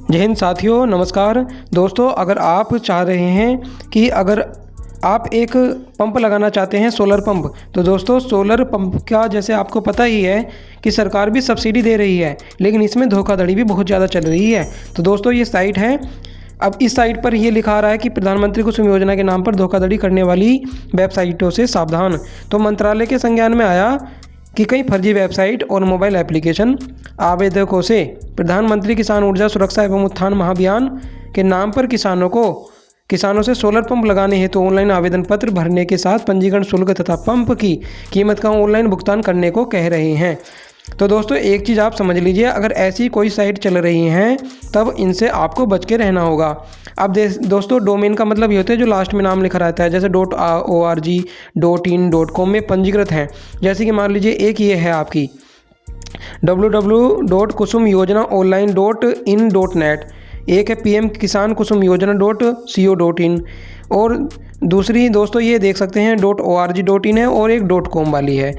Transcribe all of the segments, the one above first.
जय हिंद साथियों, नमस्कार दोस्तों। अगर आप चाह रहे हैं कि अगर आप एक पंप लगाना चाहते हैं, सोलर पंप, तो दोस्तों सोलर पंप का जैसे आपको पता ही है कि सरकार भी सब्सिडी दे रही है, लेकिन इसमें धोखाधड़ी भी बहुत ज़्यादा चल रही है। तो दोस्तों ये साइट है, अब इस साइट पर ये लिखा आ रहा है कि प्रधानमंत्री कुसुम योजना के नाम पर धोखाधड़ी करने वाली वेबसाइटों से सावधान। तो मंत्रालय के संज्ञान में आया कि कई फर्जी वेबसाइट और मोबाइल एप्लीकेशन आवेदकों से प्रधानमंत्री किसान ऊर्जा सुरक्षा एवं उत्थान महाअभियान के नाम पर किसानों से सोलर पंप लगाने हेतु ऑनलाइन आवेदन पत्र भरने के साथ पंजीकरण शुल्क तथा पंप की कीमत का ऑनलाइन भुगतान करने को कह रहे हैं। तो दोस्तों एक चीज़ आप समझ लीजिए, अगर ऐसी कोई साइट चल रही हैं तब इनसे आपको बच के रहना होगा। अब दोस्तों डोमेन का मतलब ये होता है जो लास्ट में नाम लिखा रहता है, जैसे .org, .in.com में पंजीकृत हैं। जैसे कि मान लीजिए एक ये है आपकी www.kusumyojanaonline.in.net, एक है PM किसान कुसुम योजना .co.in, और दूसरी दोस्तों ये देख सकते हैं .org.in है और एक .com वाली है।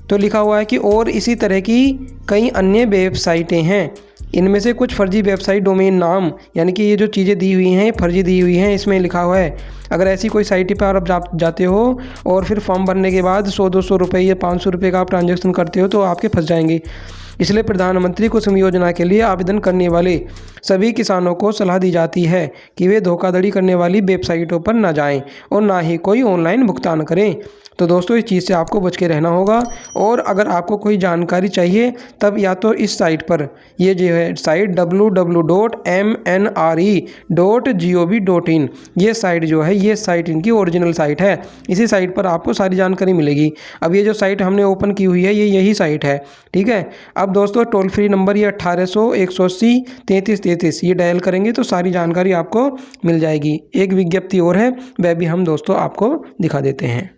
तो लिखा हुआ है कि और इसी तरह की कई अन्य वेबसाइटें हैं। इनमें से कुछ फर्जी वेबसाइट डोमेन नाम, यानी कि ये जो चीज़ें दी हुई हैं फर्जी दी हुई हैं। इसमें लिखा हुआ है अगर ऐसी कोई साइट पर आप जाते हो और फिर फॉर्म भरने के बाद 100-200 रुपये या 500 रुपये का आप ट्रांजैक्शन करते हो तो आपके फंस जाएंगे। इसलिए प्रधानमंत्री कुसुम योजना के लिए आवेदन करने वाले सभी किसानों को सलाह दी जाती है कि वे धोखाधड़ी करने वाली वेबसाइटों पर न जाएं और ना ही कोई ऑनलाइन भुगतान करें। तो दोस्तों इस चीज़ से आपको बच के रहना होगा। और अगर आपको कोई जानकारी चाहिए तब या तो इस साइट पर, ये जो है साइट www.mnre.gov.in, ये साइट जो है ये साइट इनकी ओरिजिनल साइट है। इसी साइट पर आपको सारी जानकारी मिलेगी। अब ये जो साइट हमने ओपन की हुई है ये यही साइट है, ठीक है। अब दोस्तों टोल फ्री नंबर ये 1800-180-3333 ये डायल करेंगे तो सारी जानकारी आपको मिल जाएगी। एक विज्ञप्ति और है, वह भी हम दोस्तों आपको दिखा देते हैं।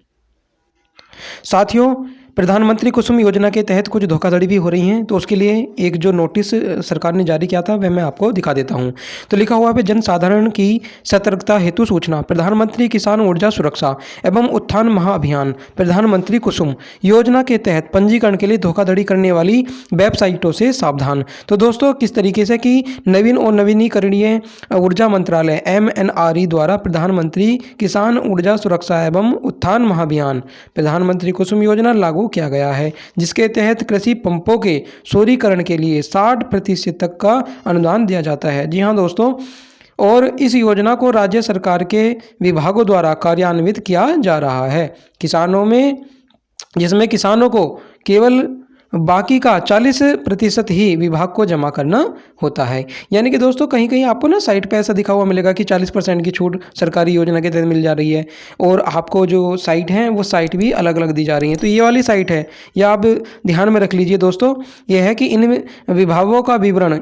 साथियों प्रधानमंत्री कुसुम योजना के तहत कुछ धोखाधड़ी भी हो रही हैं, तो उसके लिए एक जो नोटिस सरकार ने जारी किया था वह मैं आपको दिखा देता हूं। तो लिखा हुआ है जनसाधारण की सतर्कता हेतु सूचना, प्रधानमंत्री किसान ऊर्जा सुरक्षा एवं उत्थान महाअभियान प्रधानमंत्री कुसुम योजना के तहत पंजीकरण के लिए धोखाधड़ी करने वाली वेबसाइटों से सावधान। तो दोस्तों किस तरीके से कि नवीन और नवीनीकरणीय ऊर्जा मंत्रालय MNRE द्वारा प्रधानमंत्री किसान ऊर्जा सुरक्षा एवं उत्थान महाअभियान प्रधानमंत्री कुसुम योजना लागू किया गया है, जिसके तहत कृषि पंपों के सौरीकरण के लिए 60% तक का अनुदान दिया जाता है। जी हाँ दोस्तों, और इस योजना को राज्य सरकार के विभागों द्वारा कार्यान्वित किया जा रहा है जिसमें किसानों को केवल बाकी का 40% ही विभाग को जमा करना होता है। यानी कि दोस्तों कहीं कहीं आपको ना साइट पे ऐसा दिखा हुआ मिलेगा कि 40% की छूट सरकारी योजना के तहत मिल जा रही है, और आपको जो साइट है वो साइट भी अलग अलग दी जा रही है। तो ये वाली साइट है, यह आप ध्यान में रख लीजिए दोस्तों। ये है कि इन विभागों का विवरण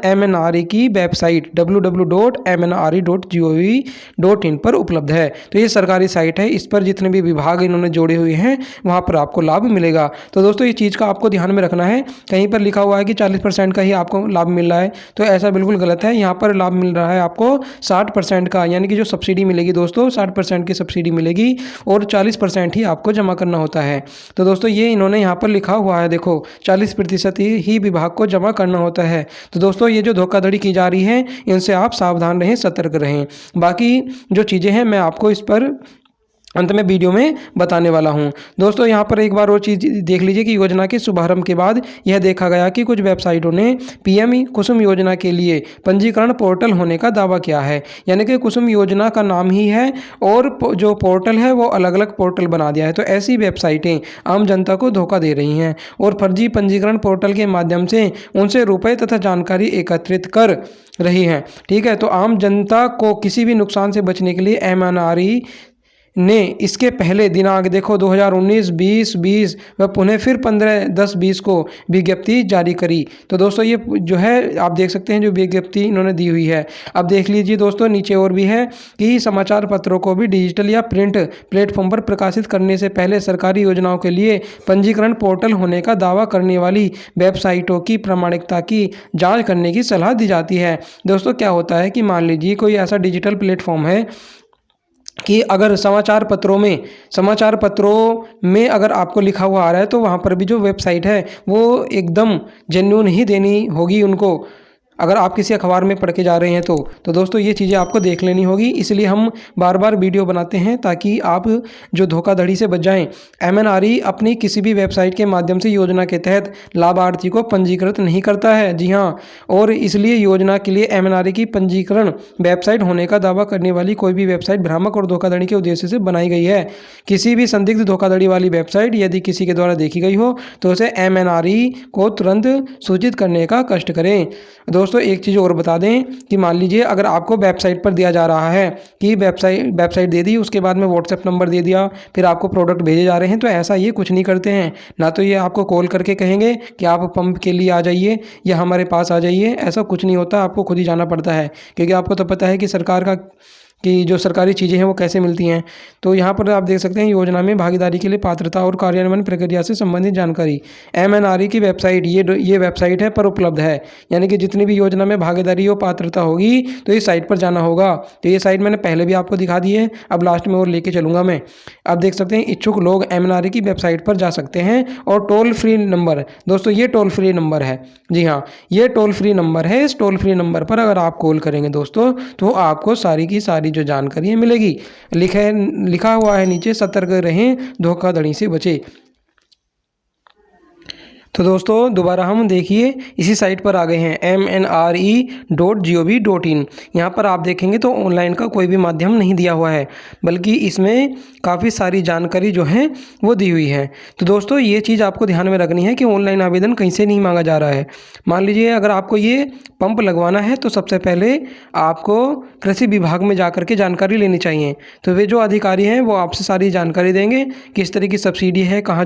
MNRE की वेबसाइट www.mnre.gov.in पर उपलब्ध है। तो ये सरकारी साइट है, इस पर जितने भी विभाग इन्होंने जोड़े हुए हैं वहाँ पर आपको लाभ मिलेगा। तो दोस्तों इस चीज़ का आपको ध्यान में रखना है। कहीं पर लिखा हुआ है कि 40% का ही आपको लाभ मिल रहा है, तो ऐसा बिल्कुल गलत है। यहाँ पर लाभ मिल रहा है आपको 60% का, यानी कि जो सब्सिडी मिलेगी दोस्तों 60% की सब्सिडी मिलेगी और 40% ही आपको जमा करना होता है। तो दोस्तों ये इन्होंने यहाँ पर लिखा हुआ है, देखो 40% ही विभाग को जमा करना होता है। तो दोस्तों ये जो धोखाधड़ी की जा रही है इनसे आप सावधान रहें, सतर्क रहें। बाकी जो चीज़ें हैं मैं आपको इस पर अंत में वीडियो में बताने वाला हूं। दोस्तों यहाँ पर एक बार वो चीज़ देख लीजिए कि योजना के शुभारंभ के बाद यह देखा गया कि कुछ वेबसाइटों ने PM कुसुम योजना के लिए पंजीकरण पोर्टल होने का दावा किया है। यानी कि कुसुम योजना का नाम ही है और जो पोर्टल है वो अलग अलग पोर्टल बना दिया है। तो ऐसी वेबसाइटें आम जनता को धोखा दे रही हैं और फर्जी पंजीकरण पोर्टल के माध्यम से उनसे रुपये तथा जानकारी एकत्रित कर रही हैं, ठीक है। तो आम जनता को किसी भी नुकसान से बचने के लिए MNRE ने इसके पहले दिनांक देखो 2019, 20, 20 व पुनः फिर 15, 10, 20 को विज्ञप्ति जारी करी। तो दोस्तों ये जो है आप देख सकते हैं जो विज्ञप्ति इन्होंने दी हुई है। अब देख लीजिए दोस्तों नीचे और भी है कि समाचार पत्रों को भी डिजिटल या प्रिंट प्लेटफॉर्म पर प्रकाशित करने से पहले सरकारी योजनाओं के लिए पंजीकरण पोर्टल होने का दावा करने वाली वेबसाइटों की प्रामाणिकता की जाँच करने की सलाह दी जाती है। दोस्तों क्या होता है कि मान लीजिए कोई ऐसा डिजिटल प्लेटफॉर्म है कि अगर समाचार पत्रों में अगर आपको लिखा हुआ आ रहा है तो वहाँ पर भी जो वेबसाइट है वो एकदम जेन्युइन ही देनी होगी उनको। अगर आप किसी अखबार में पढ़ के जा रहे हैं तो दोस्तों ये चीज़ें आपको देख लेनी होगी। इसलिए हम बार बार वीडियो बनाते हैं ताकि आप जो धोखाधड़ी से बच जाएं। एमएनआरई अपनी किसी भी वेबसाइट के माध्यम से योजना के तहत लाभार्थी को पंजीकृत नहीं करता है। जी हाँ, और इसलिए योजना के लिए एमएनआरई की पंजीकरण वेबसाइट होने का दावा करने वाली कोई भी वेबसाइट भ्रामक और धोखाधड़ी के उद्देश्य से बनाई गई है। किसी भी संदिग्ध धोखाधड़ी वाली वेबसाइट यदि किसी के द्वारा देखी गई हो तो उसे एमएनआरई को तुरंत सूचित करने का कष्ट करें। दोस्तों एक चीज़ और बता दें कि मान लीजिए अगर आपको वेबसाइट पर दिया जा रहा है कि वेबसाइट दे दी, उसके बाद में व्हाट्सएप नंबर दे दिया, फिर आपको प्रोडक्ट भेजे जा रहे हैं, तो ऐसा ये कुछ नहीं करते हैं। ना तो ये आपको कॉल करके कहेंगे कि आप पंप के लिए आ जाइए या हमारे पास आ जाइए, ऐसा कुछ नहीं होता। आपको खुद ही जाना पड़ता है, क्योंकि आपको तो पता है कि सरकार का कि जो सरकारी चीज़ें हैं वो कैसे मिलती हैं। तो यहाँ पर आप देख सकते हैं योजना में भागीदारी के लिए पात्रता और कार्यान्वयन प्रक्रिया से संबंधित जानकारी एमएनआरई की वेबसाइट ये वेबसाइट है पर उपलब्ध है। यानी कि जितनी भी योजना में भागीदारी और पात्रता होगी तो इस साइट पर जाना होगा। तो ये साइट मैंने पहले भी आपको दिखा दी है, अब लास्ट में और लेके चलूँगा मैं। आप देख सकते हैं इच्छुक लोग एमएनआरई की वेबसाइट पर जा सकते हैं और टोल फ्री नंबर, दोस्तों ये टोल फ्री नंबर है। जी हाँ, ये टोल फ्री नंबर है। इस टोल फ्री नंबर पर अगर आप कॉल करेंगे दोस्तों तो आपको सारी की सारी जो जानकारी है मिलेगी। लिखा हुआ है नीचे, सतर्क रहें, धोखाधड़ी से बचे। तो दोस्तों दोबारा हम देखिए इसी साइट पर आ गए हैं mnre.gov.in। यहाँ पर आप देखेंगे तो ऑनलाइन का कोई भी माध्यम नहीं दिया हुआ है, बल्कि इसमें काफ़ी सारी जानकारी जो है वो दी हुई है। तो दोस्तों ये चीज़ आपको ध्यान में रखनी है कि ऑनलाइन आवेदन कहीं से नहीं मांगा जा रहा है। मान लीजिए अगर आपको ये पंप लगवाना है तो सबसे पहले आपको कृषि विभाग में जा कर के जानकारी लेनी चाहिए। तो वे जो अधिकारी हैं वो आपसे सारी जानकारी देंगे, किस तरह की सब्सिडी है, कहाँ